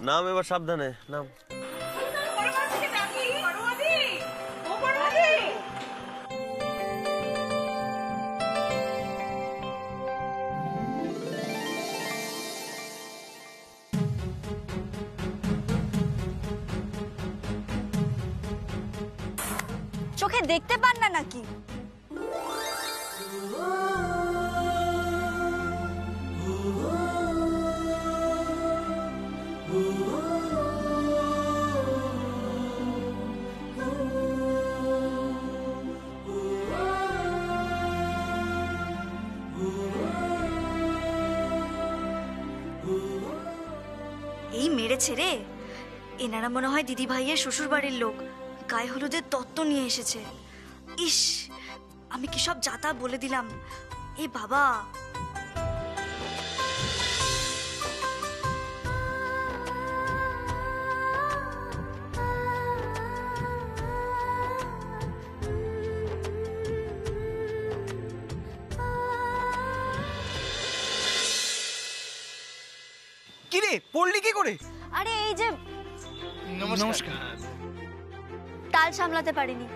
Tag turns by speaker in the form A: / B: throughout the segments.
A: নাম এবার সাবধানে নাম।
B: চোখে দেখতে পান না নাকি? এই মেরেছে রে। এনারা মনে হয় দিদি ভাইয়ের শ্বশুর বাড়ির লোক, গায়ে হলুদের তত্ত্ব নিয়ে এসেছে। ইস, আমি কি সব যাতা বলে দিলাম। এ বাবা,
C: কি রে, পড়লি কি করে?
B: আরে এই যে
C: নমস্কার।
B: তাল সামলাতে পারিনি।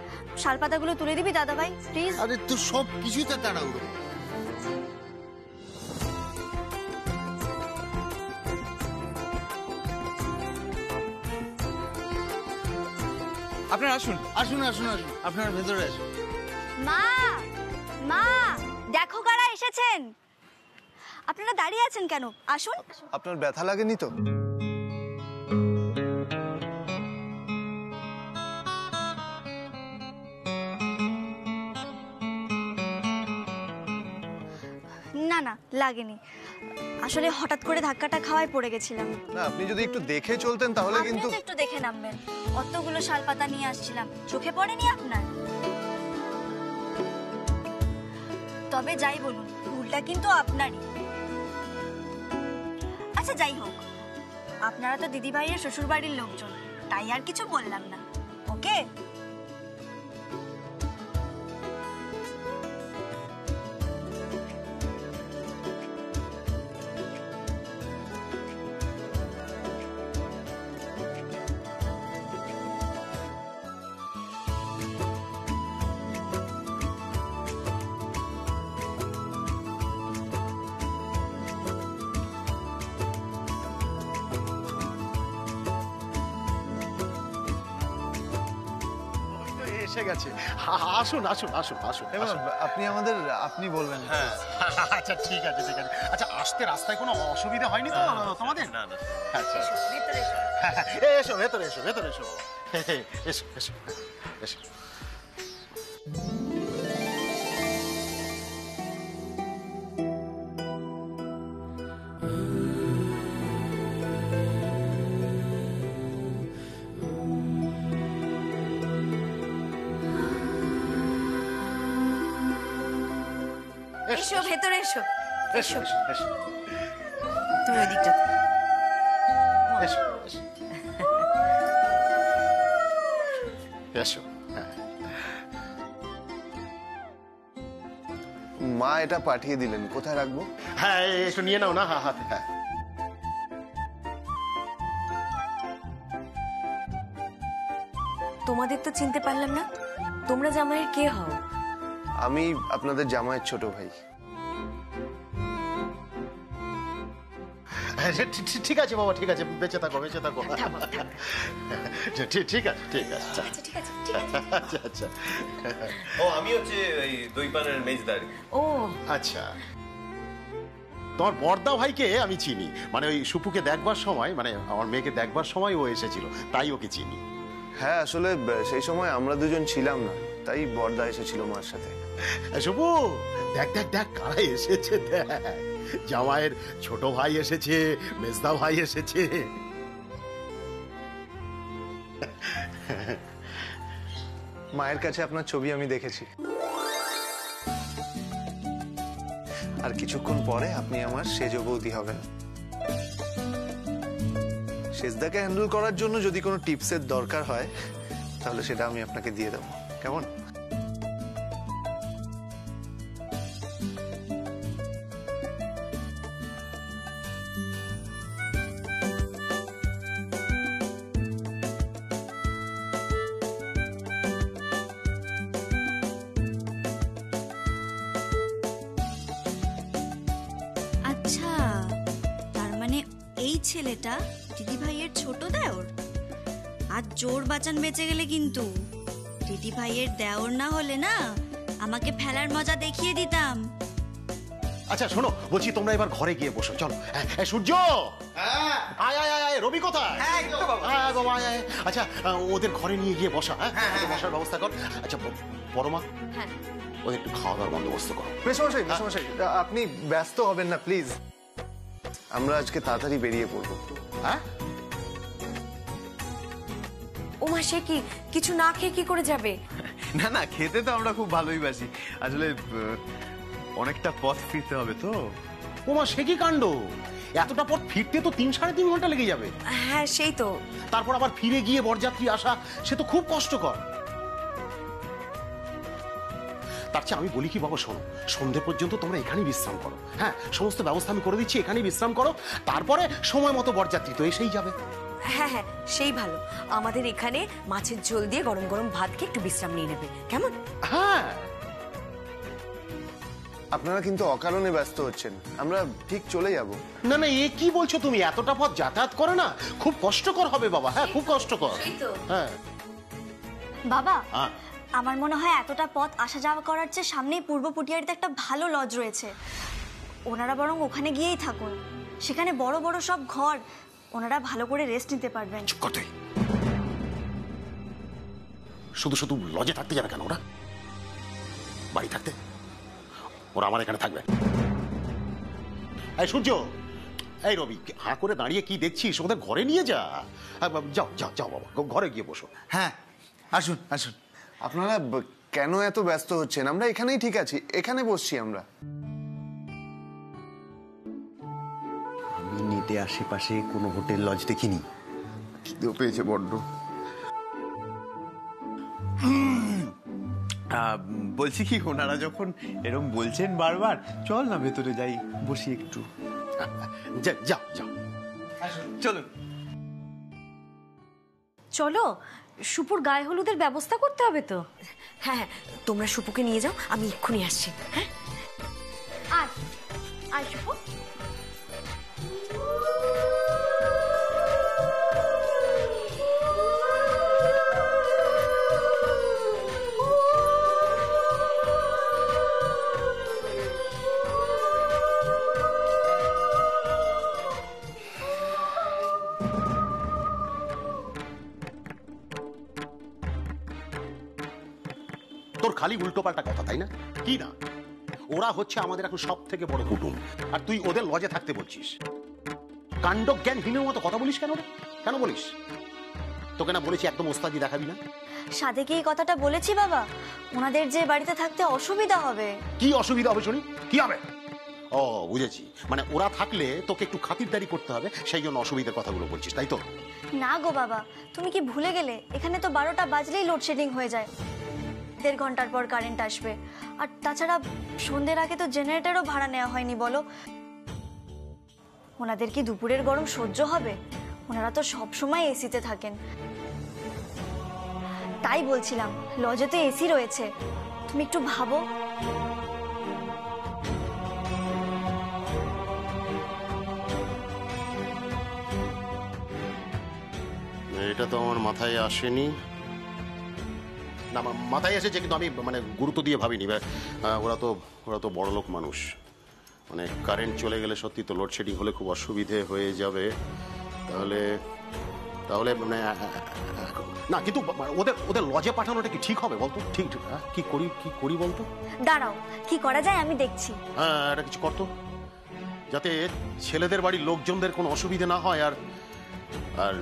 B: শালপাতাগুলো তুলে দিবি দাদা ভাই প্লিজ?
D: আরে তো সব কিছুতে তাড়াহুড়ো।
C: আপনারা আসুন
D: আসুন আসুন আসুন, আপনার ভেতরে আসুন।
B: মা, মা, দেখো কারা এসেছেন। আপনারা দাঁড়িয়ে আছেন কেন? আসুন।
E: আপনার ব্যথা লাগেনি তো?
B: না না, লাগেনি। আসলে হঠাৎ করে ধাক্কাটা খাওয়ায় পড়ে গেছিলাম।
E: না, আপনি যদি একটু দেখে চলতেন তাহলে
B: আপনি
E: কিন্তু।
B: তো একটু দেখে নামবেন। অতগুলো শালপাতা নিয়ে আসছিলাম, চোখে পড়েনি আপনার? তবে যাই বলুন, ভুলটা কিন্তু আপনারই। আচ্ছা যাই হোক, আপনারা তো দিদি ভাইয়ের শ্বশুর বাড়ির লোকজন, তাই আর কিছু বললাম না। ওকে?
F: এসে গেছে। আসুন আসুন আসুন আসুন।
E: আপনি আমাদের আপনি বলবেন।
F: হ্যাঁ আচ্ছা ঠিক আছে ঠিক আছে। আচ্ছা আসতে রাস্তায় কোনো অসুবিধা হয়নি তো তোমাদের?
A: না না।
F: আচ্ছা
B: ভেতরে এসো।
F: এসো ভেতরে এসো ভেতরে এসো এসো এসো এসো।
B: এসো ভেতরে এসো।
F: এসো এসো এসো
B: তুমি ওই দিকটা।
F: এসো এসো এসো।
E: মা এটা পাঠিয়ে দিলেন, কোথায় রাখবো?
F: হ্যাঁ একটু নিয়ে নাও না হাতে। হ্যাঁ
G: তোমাদের তো চিনতে পারলাম না, তোমরা জামাইয়ের কে হও?
E: আমি আপনাদের জামাইয়ের ছোট ভাই।
F: ঠিক আছে বাবা, ঠিক আছে, বেঁচে থাকো বেঁচে থাকো। ঠিক আছে ঠিক আছে।
G: আচ্ছা ঠিক আছে।
F: আচ্ছা আচ্ছা।
A: ও আমি হচ্ছে এই দই পানের মেজদারি।
G: ও
F: আচ্ছা, তোমার বড়দা ভাইকে আমি চিনি, মানে ওই সুপুকে দেখবার সময়, মানে আমার মেয়েকে দেখবার সময় ও এসেছিল, তাই ওকে চিনি।
E: হ্যাঁ, আসলে সেই সময় আমরা দুজন ছিলাম না, তাই বড়দা এসেছিল মার সাথে।
F: সুপু দেখ দেখ দেখ কারা এসেছে, দেখ জামাইয়ের ছোট ভাই এসেছে, মেজদা ভাই এসেছে।
E: মায়ের কাছে আপনার ছবি আমি দেখেছি, আর কিছুক্ষণ পরে আপনি আমার সেজ বৌদি হবেন। সেজদাকে হ্যান্ডেল করার জন্য যদি কোনো টিপসের দরকার হয় তাহলে সেটা আমি আপনাকে দিয়ে দেবো, কেমন?
B: ছেলেটা দিদি ভাইয়ের ছোট দেওর? আর জোর বাঁচান বেঁচে গেলে কিন্তু দিদি ভাইয়ের দেওর না হলে না আমাকে ফেলার মজা দেখিয়ে দিতাম।
F: আচ্ছা শোনো, বলছি তোমরা এবার ঘরে গিয়ে বসো, চলো। সূর্য, আয় আয় আয় আয়, রবি কোথায়? হ্যাঁ বাবা, আয় আয়। আচ্ছা ওদের ঘরে নিয়ে গিয়ে বসা, হ্যাঁ বসার ব্যবস্থা কর। আচ্ছা পরমা,
G: হ্যাঁ
F: ওদের একটু খাওয়া দাওয়ার বন্দোবস্ত করো।
E: মেসমশাই, মেসমশাই, আপনি ব্যস্ত হবেন না প্লিজ। আমরা আজকে তাড়াতাড়ি বেরিয়ে পড়বো।
F: হ্যাঁ
G: ওমা, সে কি কিছু না খেয়ে কি করে যাবে?
A: না না, খেতে তো আমরা খুব ভালোই বাসি, আসলে অনেকটা পথ ফিরতে হবে তো।
F: ওমা, সে কি কাণ্ড! এতটা পথ ফিরতে তো 3-3.5 ঘন্টা লেগে যাবে।
G: হ্যাঁ সেই তো।
F: তারপর আবার ফিরে গিয়ে বরযাত্রী আসা, সে তো খুব কষ্টকর। তার চেয়ে আমি বলি কি বাবা, শোনো, সন্ধে পর্যন্ত তোমরা এখানেই বিশ্রাম করো। হ্যাঁ, সমস্ত ব্যবস্থা আমি করে দিচ্ছি, এখানেই বিশ্রাম করো। তারপরে সময় মতো বরযাত্রী তো এসেই যাবে।
G: হ্যাঁ হ্যাঁ, সেই ভালো। আমাদের এখানে মাছের ঝোল দিয়ে গরম গরম ভাত খেয়ে একটু বিশ্রাম নিয়ে নেবে, কেমন?
F: হ্যাঁ।
E: আপনারা কিন্তু অকারণে ব্যস্ত হচ্ছেন, আমরা ঠিক চলে যাব।
F: না না, এ কি বলছো তুমি? এতটা পথ যাতায়াত করে না, খুব কষ্টকর হবে বাবা। হ্যাঁ, খুব কষ্টকর। হ্যাঁ
B: বাবা,
F: হ্যাঁ।
B: আমার মনে হয় এতটা পথ আসা যাওয়া করার চেয়ে সামনেই পূর্ব পুটিয়ারিতে একটা ভালো লজ রয়েছে, ওনারা বরং ওখানে গিয়েই থাকুন। সেখানে বড় বড় সব ঘর, ওনারা ভালো করে রেস্ট নিতে পারবেন।
F: চুপ কর তুই। শুধু শুধু লজে থাকতে যাবে কেন ওরা? বাড়ি থাকতে ওরা আমার এখানে থাকবে। এই সূর্য, এই রবি, হাঁ করে দাঁড়িয়ে কি দেখছিস? ওদের ঘরে নিয়ে যা। যাও যাও যাও বাবা, ঘরে গিয়ে বসো।
C: হ্যাঁ, আসুন আসুন।
E: আপনারা কেন এত ব্যস্ত হচ্ছেন? আমরা এখানেই ঠিক আছি, এখানে বসছি আমরা।
H: আমি নেটে আশেপাশে কোনো হোটেল লজ দেখিনি। খিদেও পেয়েছে বড্ড।
A: বলছি কি, ওনারা যখন এরকম বলছেন বারবার, চল না ভেতরে যাই, বসি একটু।
F: যাও যাও।
A: চলো
G: চলো, সুপুর গায়ে হলুদের ব্যবস্থা করতে হবে তো। হ্যাঁ হ্যাঁ, তোমরা সুপুকে নিয়ে যাও, আমি এক্ষুনি আসছি। হ্যাঁ,
B: আয় আয় সুপু।
F: তোর খালি উল্টো পাল্টা কথা, তাই না? কি না, ওরা হচ্ছে আমাদের এখন সব থেকে বড় কুটুম, আর তুই ওদের লজে থাকতে বলছিস। কাণ্ড জ্ঞানহীনের মতো কথা বলিস কেন রে? কেন বলিস? তোকে না বলেছি একদম ওস্তাদি দেখাবি না?
B: সাদেকে এই কথাটা বলেছি বাবা, ওনাদের যে বাড়িতে থাকতে অসুবিধা হবে।
F: কি অসুবিধা হবে শুনি? কি হবে? ও বুঝেছি, মানে ওরা থাকলে তোকে একটু খাতিরদারি করতে হবে, সেই জন্য অসুবিধার কথাগুলো বলছিস, তাই তো?
B: না গো বাবা, তুমি কি ভুলে গেলে এখানে তো 12টা বাজলেই লোডশেডিং হয়ে যায়, 1.5 ঘন্টার পর কারেন্ট আসবে। আর তাছাড়া সন্ধ্যের আগে তো জেনারেটরও ভাড়া নেওয়া হয়নি, বলো ওনাদের কি দুপুরের গরম সহ্য হবে? ওনারা তো সব সময় এসিতে থাকেন। তাই বলছিলাম, লজে তো এসি রয়েছে, তুমি একটু ভাবো।
F: এটা তো আমার মাথায় আসেনি। না, মাথায় এসেছে, কিন্তু আমি মানে গুরুত্ব দিয়ে ভাবিনি। ওরা তো বড় লোক মানুষ, মানে কারেন্ট চলে গেলে সত্যি তো লোডশেডিং হলে খুব অসুবিধে হয়ে যাবে। তাহলে মানে না, কিন্তু ওদের লজে পাঠানোটা কি ঠিক হবে বলতো? ঠিক কি করি বলতো?
B: দাঁড়াও, কি করা যায় আমি দেখছি।
F: হ্যাঁ, এটা কিছু করতো, যাতে ছেলেদের বাড়ির লোকজনদের কোনো অসুবিধা না হয়, আর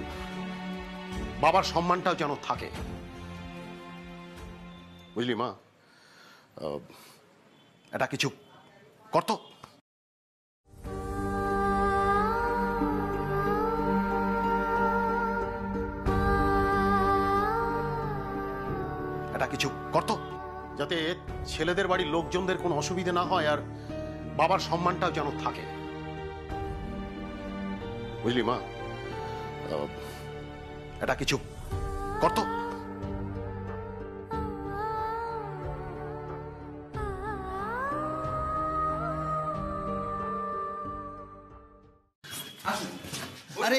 F: বাবার সম্মানটাও যেন থাকে, বুঝলি মা? এটা কিছু করতো। এটা কিছু করতো, যাতে ছেলেদের বাড়ির লোকজনদের কোনো অসুবিধা না হয়, আর বাবার সম্মানটাও যেন থাকে, বুঝলি মা? এটা কিছু করতো।
C: আরে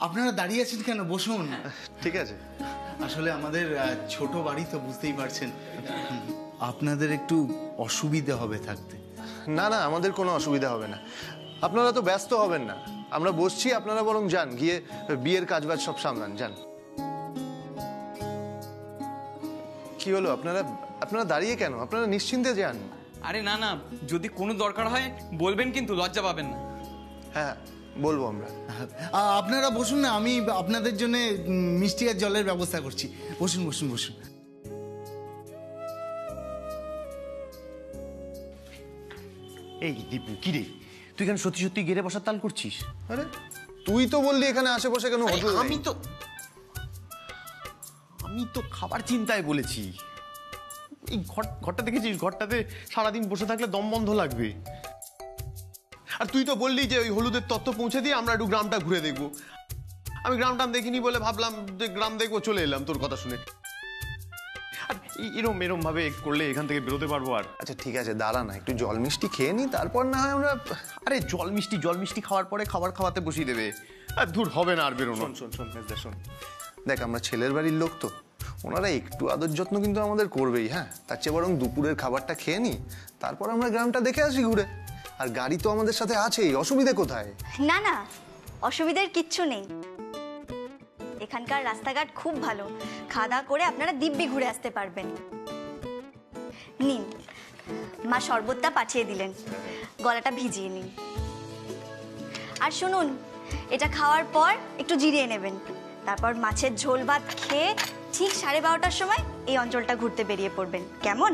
C: আপনারা দাঁড়িয়ে আছেন কেন, বসুন।
E: ঠিক আছে।
C: আসলে আমাদের ছোট বাড়ি তো, বুঝতেই পারছেন, আপনাদের একটু অসুবিধা হবে থাকতে।
E: না না, আমাদের কোনো অসুবিধা হবে না, আপনারা তো ব্যস্ত হবেন না, আমরা বসছি, আপনারা বরং যান, গিয়ে বিয়ের কাজবাজ সব সামলান, যান। কি হলো, আপনারা দাঁড়িয়ে কেন? আপনারা নিশ্চিন্তে যান।
I: আরে না না, যদি কোনো দরকার হয় বলবেন, কিন্তু লজ্জা পাবেন না।
E: হ্যাঁ বলবো আমরা।
C: আপনারা বসুন না, আমি আপনাদের জন্য মিষ্টি আর জলের ব্যবস্থা করছি। বসুন বসুন বসুন।
H: এই দীপু, কি রে, তুই কেন সত্যি সত্যি গেড়ে বসার তাল করছিস?
E: আরে তুই তো বললি এখানে আশেপাশে কেন হোটেল নেই?
H: আমি তো খাবার চিন্তায় বলেছি। এই ঘরটা দেখেছিস, ঘরটাতে সারাদিন বসে থাকলে দম বন্ধ লাগবে।
A: আর তুই তো বললি যে ওই হলুদের তত্ত্ব পৌঁছে দিয়ে আমরা একটু গ্রামটা ঘুরে দেখবো। আমি গ্রামটা দেখিনি বলে ভাবলাম যে গ্রাম দেখবো, চলে এলাম তোর কথা শুনে। আর এরম ভাবে করলে এখান থেকে বেরোতে পারবো? আর
E: আচ্ছা ঠিক আছে, দাঁড়া না, একটু জল মিষ্টি খেয়ে নি, তারপর না হয় আমরা।
H: আরে জল মিষ্টি খাওয়ার পরে খাবার খাওয়াতে বসিয়ে দেবে।
A: আর দূর হবে না আর বেরোনো।
E: শোন, দেখ আমরা ছেলের বাড়ির লোক তো, ওনারা একটু আদর যত্ন কিন্তু আমাদের করবেই। হ্যাঁ, তার চেয়ে বরং দুপুরের খাবারটা খেয়ে নি, তারপর আমরা গ্রামটা দেখে আসি ঘুরে। আর গাড়ি তো আমাদের সাথে আছেই, অসুবিধে কোথায়?
B: না না, অসুবিধার কিচ্ছু নেই। এখানকার রাস্তাঘাট খুব ভালো, খাওয়া দাওয়া করে আপনারা দিব্যি ঘুরে আসতে পারবেন। নিন, মা শরবতটা পাঠিয়ে দিলেন, গলাটা ভিজিয়ে নিন। আর শুনুন, এটা খাওয়ার পর একটু জিরিয়ে নেবেন, তারপর মাছের ঝোল ভাত খেয়ে ঠিক 12:30টার সময় এই অঞ্চলটা ঘুরতে বেরিয়ে পড়বেন, কেমন?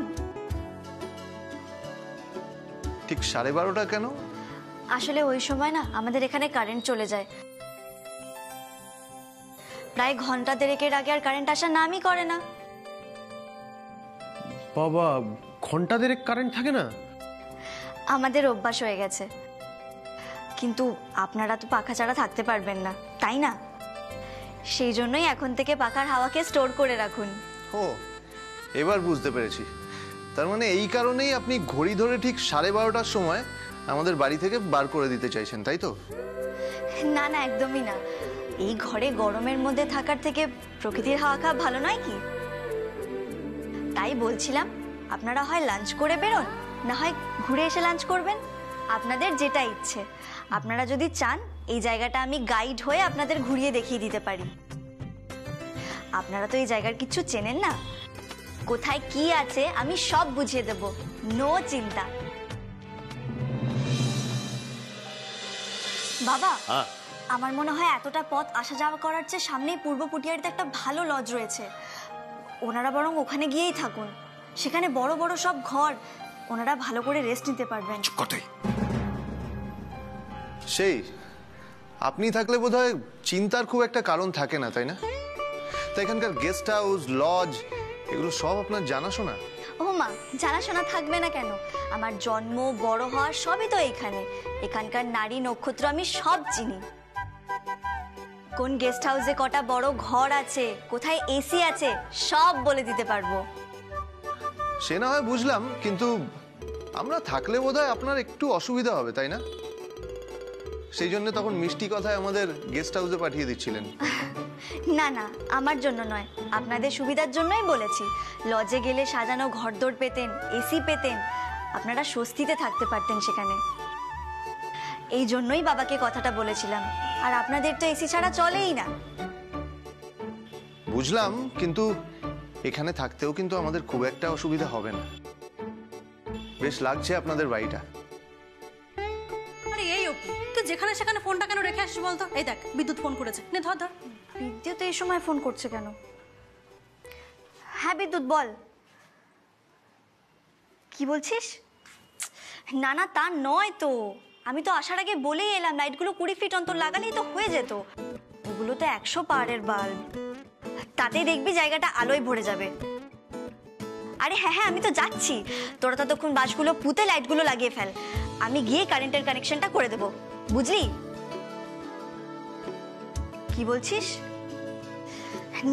E: ঠিক 12:30 কেন?
B: আসলে ওই সময় না আমাদের এখানে কারেন্ট চলে যায়, প্রায় ঘন্টা দেড়েকের আগে আর কারেন্ট আসার নামই করে না।
H: বাবা, ঘন্টা দেড়েক কারেন্ট থাকে না?
B: আমাদের অভ্যাস হয়ে গেছে, কিন্তু আপনারা তো পাখা ছাড়া থাকতে পারবেন না, তাই না? সেই জন্যই এখন থেকে পাখার হাওয়াকে স্টোর করে রাখুন।
E: ও, এবার বুঝতে পেরেছি। তার মানে এই কারণেই আপনি ঘড়ি ধরে ঠিক 12:30টার সময় আমাদের বাড়ি থেকে বার করে দিতে চাইছেন, তাই তো?
B: না না, একদমই না। এই ঘরে গরমের মধ্যে থাকার থেকে প্রকৃতির হাওয়া খাওয়া ভালো নয় কি? তাই বলছিলাম, আপনারা হয় লাঞ্চ করে বেরোন, না হয় ঘুরে এসে লাঞ্চ করবেন, আপনাদের যেটা ইচ্ছে। আপনারা যদি চান এই জায়গাটা আমি গাইড হয়ে আপনাদের ঘুরিয়ে দেখিয়ে দিতে পারি। আপনারা তো এই জায়গার কিছু চেনেন না, কোথায় কি আছে আমি সব বুঝিয়ে দেব, নো চিন্তা। বাবা, আমার মনে হয় এতটা পথ আসা যাওয়া করার চেয়ে সামনেই পূর্ব পুটিয়ারিতে একটা ভালো লজ রয়েছে, ওনারা বরং ওখানে গিয়েই থাকুন। সেখানে বড় বড় সব ঘর, ওনারা ভালো করে রেস্ট নিতে পারবেন।
E: সেই আপনি থাকলে বোধহয় চিন্তার খুব একটা কারণ থাকে না, তাই না? তাই এখানকার গেস্ট হাউস, লজ, এগুলো সব আপনার জানাশোনা?
B: ও মা, জানাশোনা থাকবে না কেন? আমার জন্ম বড় হওয়া সবই তো এখানে। এখানকার নারী নক্ষত্র আমি সব চিনি। কোন গেস্ট হাউসে কটা বড় ঘর আছে, কোথায় এসি আছে, সব বলে দিতে পারবো।
E: সে না হয় বুঝলাম, কিন্তু আমরা থাকলে বোধহয় আপনার একটু অসুবিধা হবে, তাই না? সেই জন্য তখন মিষ্টি কথায় আমাদের গেস্ট হাউসে পাঠিয়ে দিচ্ছিলেন।
B: না না, আমার জন্য নয়, আপনাদের সুবিধার জন্যই বলেছি। লজে গেলে সাজানো ঘরদোর পেতেন, এসি পেতেন, আপনারা স্বস্তিতে থাকতে পারতেন সেখানে। এই জন্যই বাবাকে কথাটা বলেছিলাম। আর আপনাদের তো এসি ছাড়া চলেই না।
E: বুঝলাম, কিন্তু এখানে থাকতেও কিন্তু আমাদের খুব একটা অসুবিধা হবে না। বেশ লাগছে আপনাদের বাড়িটা।
G: আরে এই অপু, তুই যেখানে সেখানে ফোনটা কেন রেখে আসিস বলতো? এই দেখ, বিদ্যুৎ ফোন করেছে, নে ধর ধর।
B: বিদ্যুৎ এই সময় ফোন করছে কেন? হ্যাঁ বিদ্যুৎ, বল। কি বলছিস? না না, তা নয় তো, আমি তো আসার আগে বলেই এলাম লাইটগুলো 20 ফিট অন্তর লাগালেই তো হয়ে যেত। ওগুলো তো 100 পাওয়ারের বাল্ব, তাতেই দেখবি জায়গাটা আলোয় ভরে যাবে। আরে হ্যাঁ হ্যাঁ, আমি তো যাচ্ছি, তোরা ততক্ষণ বাসগুলো পুঁতে লাইটগুলো লাগিয়ে ফেল, আমি গিয়ে কারেন্টের কানেকশনটা করে দেবো, বুঝলি? কি বলছিস?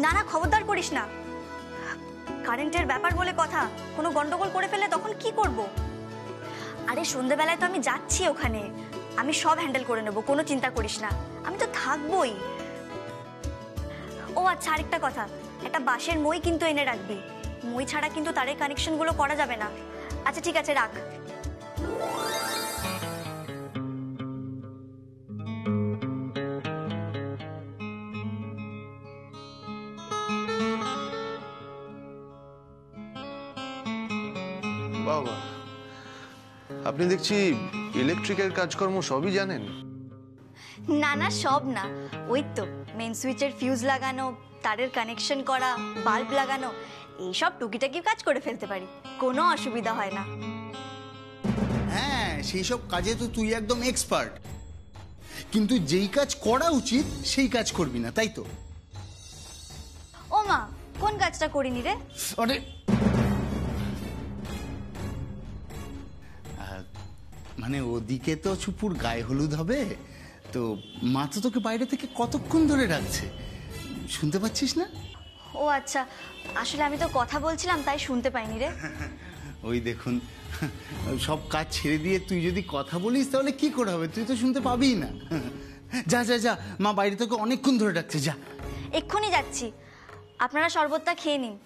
B: না না, খবরদার করিস না, কারেন্টের ব্যাপার বলে কথা, কোনো গন্ডগোল করে ফেললে তখন কি করব? আরে সন্ধ্যেবেলায় তো আমি যাচ্ছি ওখানে, আমি সব হ্যান্ডেল করে নেবো, কোনো চিন্তা করিস না, আমি তো থাকবোই। ও আচ্ছা, আরেকটা কথা, একটা বাঁশের মই কিন্তু এনে রাখবি। মই ছাড়া কিন্তু তারের কানেকশনগুলো করা যাবে না। আচ্ছা ঠিক আছে, রাখ।
E: বাবা, আপনি দেখছি ইলেকট্রিকের কাজকর্ম সবই জানেন।
B: না না, সব না, ওই তো মেন সুইচের ফিউজ লাগানো, তারের কানেকশন করা, বাল্ব লাগানো, এইসব টুকিটাকি কাজ করে ফেলতে পারি, কোনো অসুবিধা হয় না।
C: হ্যাঁ, সেই সব কাজে তো তুই একদম এক্সপার্ট, কিন্তু যেই কাজ করা উচিত সেই কাজ করবি না, তাই তো?
B: ও মা, কোন কাজটা করিনি রে?
C: আরে মানে ওদিকে তো চুপুর গায়ে হলুদ হবে, তো মা তো তোকে বাইরে থেকে কতক্ষণ ধরে ডাকছে, শুনতে পাচ্ছিস না?
B: ও আচ্ছা, আসলে আমি তো কথা বলছিলাম, তাই শুনতে পাইনি রে।
C: ওই দেখুন, সব কাজ ছেড়ে দিয়ে তুই যদি কথা বলিস তাহলে কি করে হবে, তুই তো শুনতে পাবিই না। যা যা যা, মা বাইরে থেকে অনেকক্ষণ ধরে ডাকছে, যা।
B: এক্ষুনি যাচ্ছি, আপনারা শরবতটা খেয়ে নিন।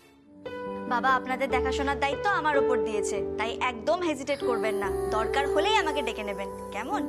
B: বাবা আপনাদের দেখাশোনার দায়িত্ব আমার উপর দিয়েছে, তাই একদম হেজিটেট করবেন না, দরকার হলেই আমাকে ডেকে নেবেন, কেমন?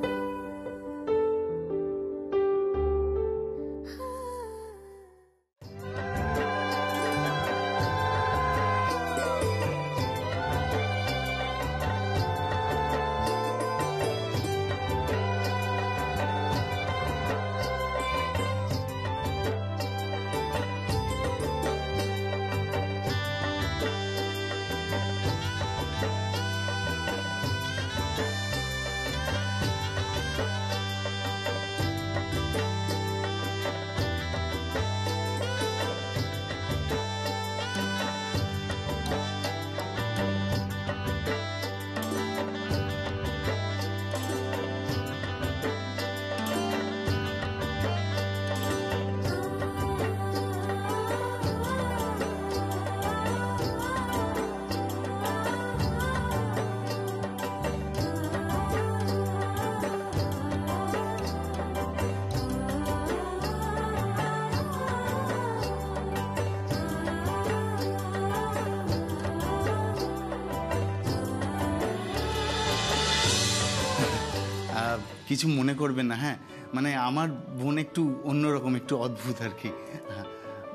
C: কিছু মনে করবেন না, হ্যাঁ, মানে আমার বোন একটু অন্যরকম, একটু অদ্ভুত আর কি।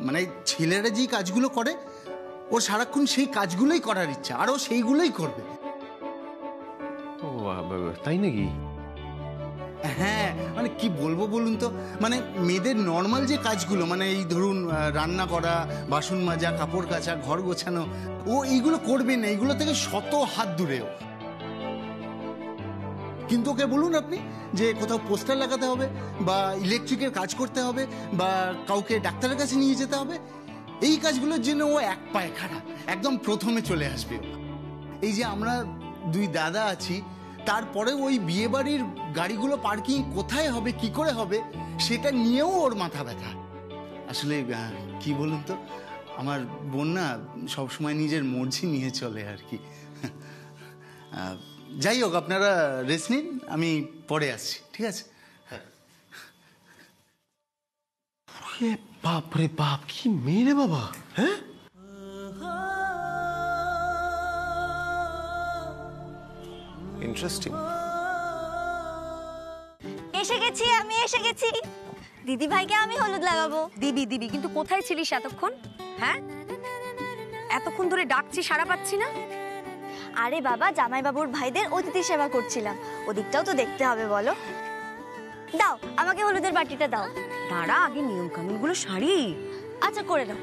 C: মানে ছেলেরা যেই কাজগুলো করে ওর সারাক্ষণ সেই কাজগুলোই করার ইচ্ছা, আর ও সেইগুলোই করবে।
A: ও তাই নাকি?
C: হ্যাঁ, মানে কি বলবো বলুন তো, মানে মেয়েদের নর্মাল যে কাজগুলো, মানে এই ধরুন রান্না করা, বাসন মাজা, কাপড় কাচা, ঘর গোছানো, ও এইগুলো করবে না, এইগুলো থেকে শত হাত দূরেও। কিন্তু ওকে বলুন আপনি যে কোথাও পোস্টার লাগাতে হবে, বা ইলেকট্রিকের কাজ করতে হবে, বা কাউকে ডাক্তারের কাছে নিয়ে যেতে হবে, এই কাজগুলোর জন্য ও এক পায়ে খাড়া, একদম প্রথমে চলে আসবে। এই যে আমরা দুই দাদা আছি, তারপরে ওই বিয়ে বাড়ির গাড়িগুলো পার্কিং কোথায় হবে, কি করে হবে, সেটা নিয়েও ওর মাথা ব্যথা। আসলে কি বলুন তো, আমার বোন না সবসময় নিজের মর্জি নিয়ে চলে আর কি। যাই হোক, আপনারা রেস্ট নিন, আমি পরে আসছি, ঠিক আছে?
A: বাপ রে বাপ, কি মেয়ে রে বাবা! হ্যাঁ,
E: ইন্টারেস্টিং।
B: এসে গেছি, আমি এসে গেছি। দিদি ভাইকে আমি হলুদ লাগাবো।
G: দিবি দিবি, কিন্তু কোথায় ছিলিস এতক্ষণ? হ্যাঁ, এতক্ষণ ধরে ডাকছি, সাড়া পাচ্ছি না।
B: আরে বাবা, জামাইবাবুর ভাইদের অতিথি সেবা করছিলাম, ওদিকটাও তো দেখতে হবে বলো। দাও আমাকে হলুদের বাটিটা দাও।
G: দাঁড়া, আগে নিয়ম কানুন গুলো সারি।
B: আচ্ছা, করে দাও।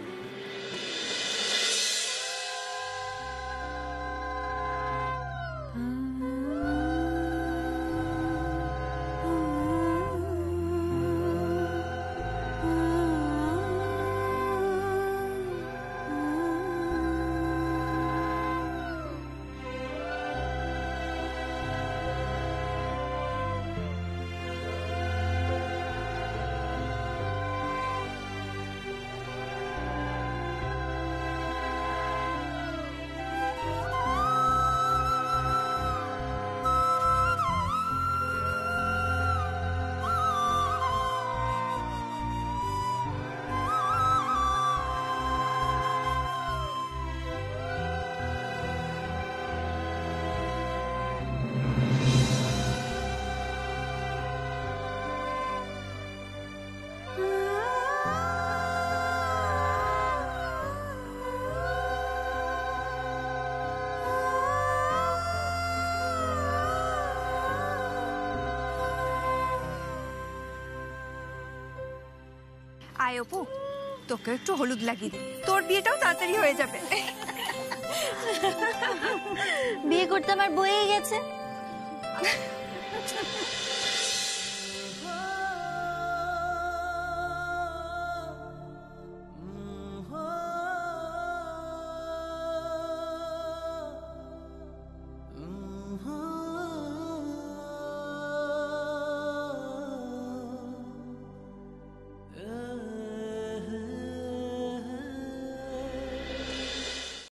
J: আয় অপু, তোকে একটু হলুদ লাগিয়ে দিই, তোর বিয়েটাও তাড়াতাড়ি হয়ে যাবে।
B: বিয়ে করতে আমার বয়ে গেছে।